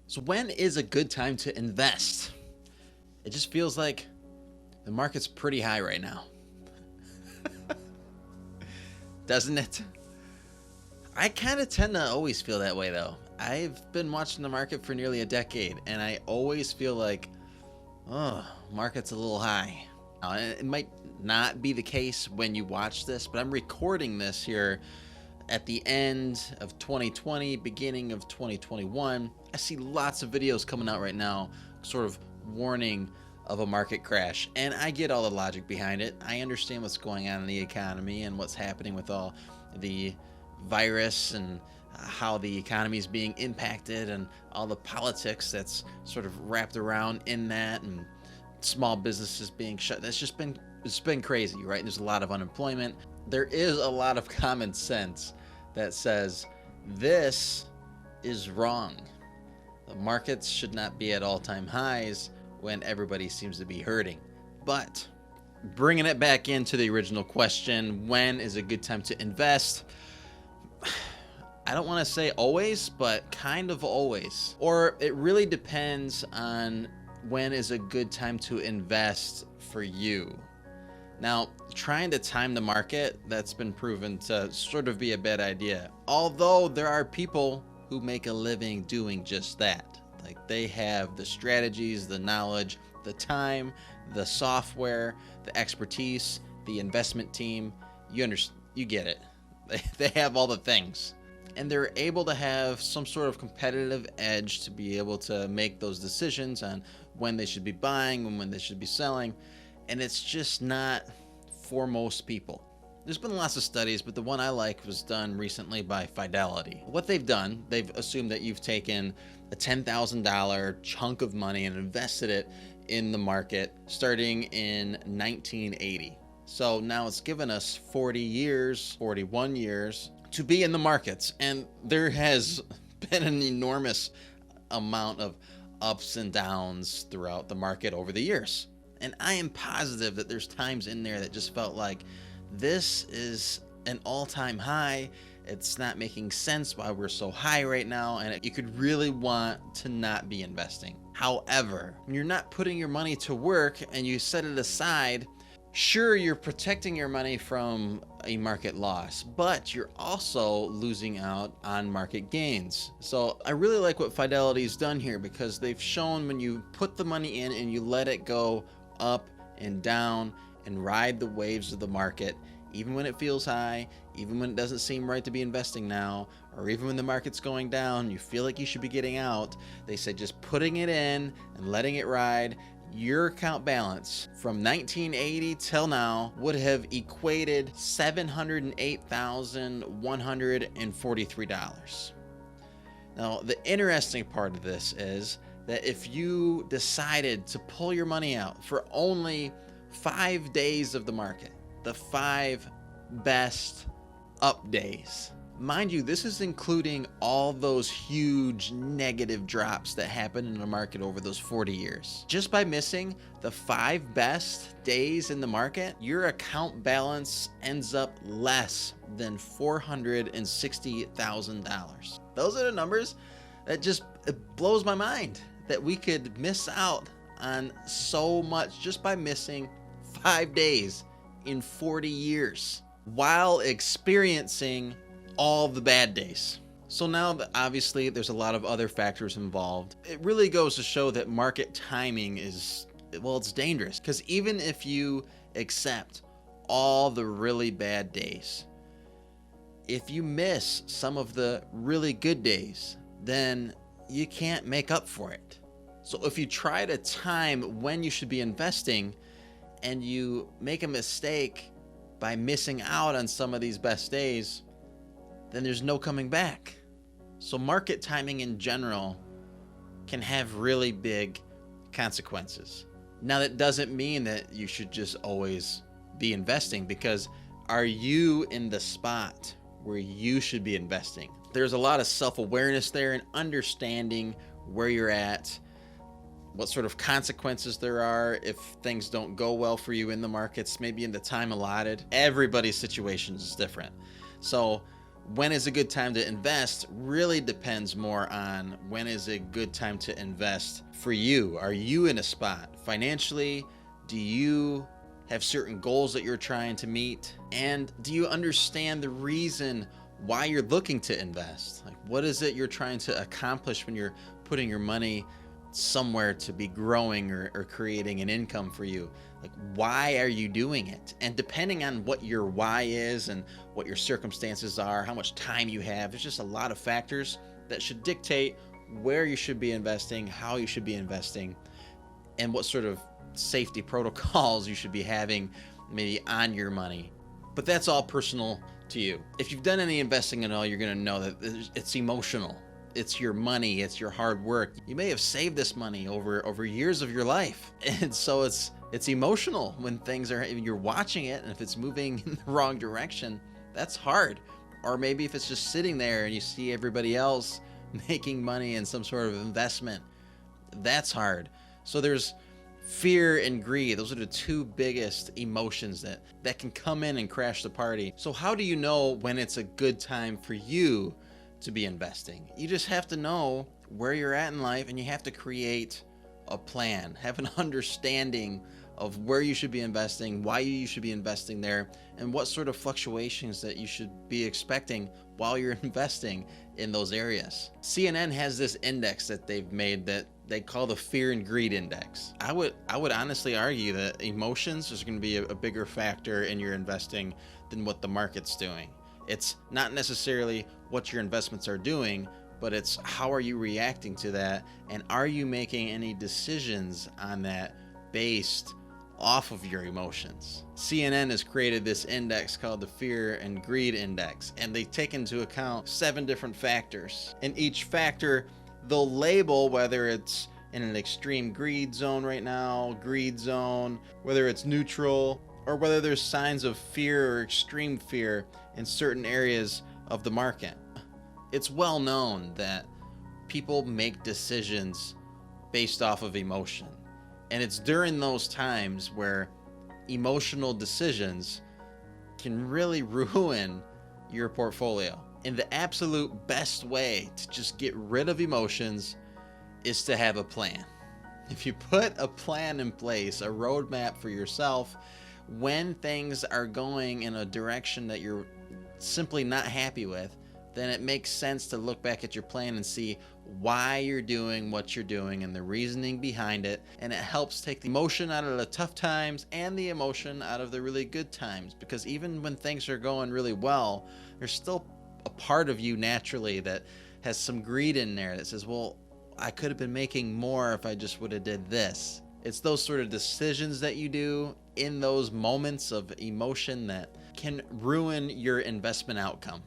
So when is a good time to invest? It just feels like the market's pretty high right now. Doesn't it? I kind of tend to always feel that way though. I've been watching the market for nearly a decade and I always feel like, oh, market's a little high. Now, it might not be the case when you watch this, but I'm recording this here at the end of 2020, beginning of 2021. I see lots of videos coming out right now, sort of warning of a market crash. And I get all the logic behind it. I understand what's going on in the economy and what's happening with all the virus and how the economy is being impacted and all the politics that's sort of wrapped around in that, and small businesses being shut. It's been crazy, right? There's a lot of unemployment. There is a lot of common sense that says this is wrong. The markets should not be at all-time highs when everybody seems to be hurting. But bringing it back into the original question, when is a good time to invest? I don't want to say always, but kind of always. Or it really depends on when is a good time to invest for you. Now, trying to time the market, that's been proven to sort of be a bad idea. Although there are people who make a living doing just that. Like, they have the strategies, the knowledge, the time, the software, the expertise, the investment team. You get it. They have all the things. And they're able to have some sort of competitive edge to be able to make those decisions on when they should be buying and when they should be selling. And it's just not for most people. There's been lots of studies, but the one I like was done recently by Fidelity. What they've done, they've assumed that you've taken a $10,000 chunk of money and invested it in the market starting in 1980. So now it's given us 41 years to be in the markets. And there has been an enormous amount of ups and downs throughout the market over the years. And I am positive that there's times in there that just felt like this is an all-time high. It's not making sense why we're so high right now, and you could really want to not be investing. However, when you're not putting your money to work and you set it aside, sure, you're protecting your money from a market loss, but you're also losing out on market gains. So I really like what Fidelity's done here, because they've shown when you put the money in and you let it go up and down and ride the waves of the market, even when it feels high, even when it doesn't seem right to be investing now, or even when the market's going down, you feel like you should be getting out. They say just putting it in and letting it ride, your account balance from 1980 till now would have equated $708,143. Now, the interesting part of this is that if you decided to pull your money out for only 5 days of the market, the 5 best up days. Mind you, this is including all those huge negative drops that happened in the market over those 40 years. Just by missing the 5 best days in the market, your account balance ends up less than $460,000. Those are the numbers that it blows my mind that we could miss out on so much just by missing 5 days in 40 years while experiencing all the bad days. So now, obviously, there's a lot of other factors involved. It really goes to show that market timing is, well, it's dangerous, because even if you accept all the really bad days, if you miss some of the really good days, then you can't make up for it. So if you try to time when you should be investing and you make a mistake by missing out on some of these best days, then there's no coming back. So market timing in general can have really big consequences. Now, that doesn't mean that you should just always be investing, because are you in the spot where you should be investing? There's a lot of self-awareness there and understanding where you're at, what sort of consequences there are if things don't go well for you in the markets, maybe in the time allotted. Everybody's situation is different. So When is a good time to invest really depends more on when is a good time to invest for you. Are you in a spot financially? Do you have certain goals that you're trying to meet? And do you understand the reason why you're looking to invest? Like, what is it you're trying to accomplish when you're putting your money somewhere to be growing or creating an income for you? Like, why are you doing it? And depending on what your why is and what your circumstances are, how much time you have, there's just a lot of factors that should dictate where you should be investing, how you should be investing, and what sort of safety protocols you should be having maybe on your money. But that's all personal to you. If you've done any investing at all, you're going to know that it's emotional. It's your money, it's your hard work. You may have saved this money over years of your life. And so it's emotional when things are, you're watching it, and if it's moving in the wrong direction, that's hard. Or maybe if it's just sitting there and you see everybody else making money in some sort of investment, that's hard. So there's fear and greed. Those are the two biggest emotions that can come in and crash the party. So how do you know when it's a good time for you to be investing? You just have to know where you're at in life, and you have to create a plan, have an understanding of where you should be investing, why you should be investing there, and what sort of fluctuations that you should be expecting while you're investing in those areas. CNN has this index that they've made that they call the fear and greed index. I would honestly argue that emotions is going to be a bigger factor in your investing than what the market's doing. It's not necessarily what your investments are doing, but it's how are you reacting to that, and are you making any decisions on that based off of your emotions. CNN has created this index called the Fear and Greed Index, and they take into account 7 different factors. And each factor, they'll label whether it's in an extreme greed zone right now, greed zone, whether it's neutral, or whether there's signs of fear or extreme fear in certain areas of the market. It's well known that people make decisions based off of emotion. And it's during those times where emotional decisions can really ruin your portfolio. And the absolute best way to just get rid of emotions is to have a plan. If you put a plan in place, a roadmap for yourself, when things are going in a direction that you're simply not happy with, then it makes sense to look back at your plan and see why you're doing what you're doing and the reasoning behind it. And it helps take the emotion out of the tough times and the emotion out of the really good times. Because even when things are going really well, there's still a part of you naturally that has some greed in there that says, well, I could have been making more if I just would have did this. It's those sort of decisions that you do in those moments of emotion that can ruin your investment outcome.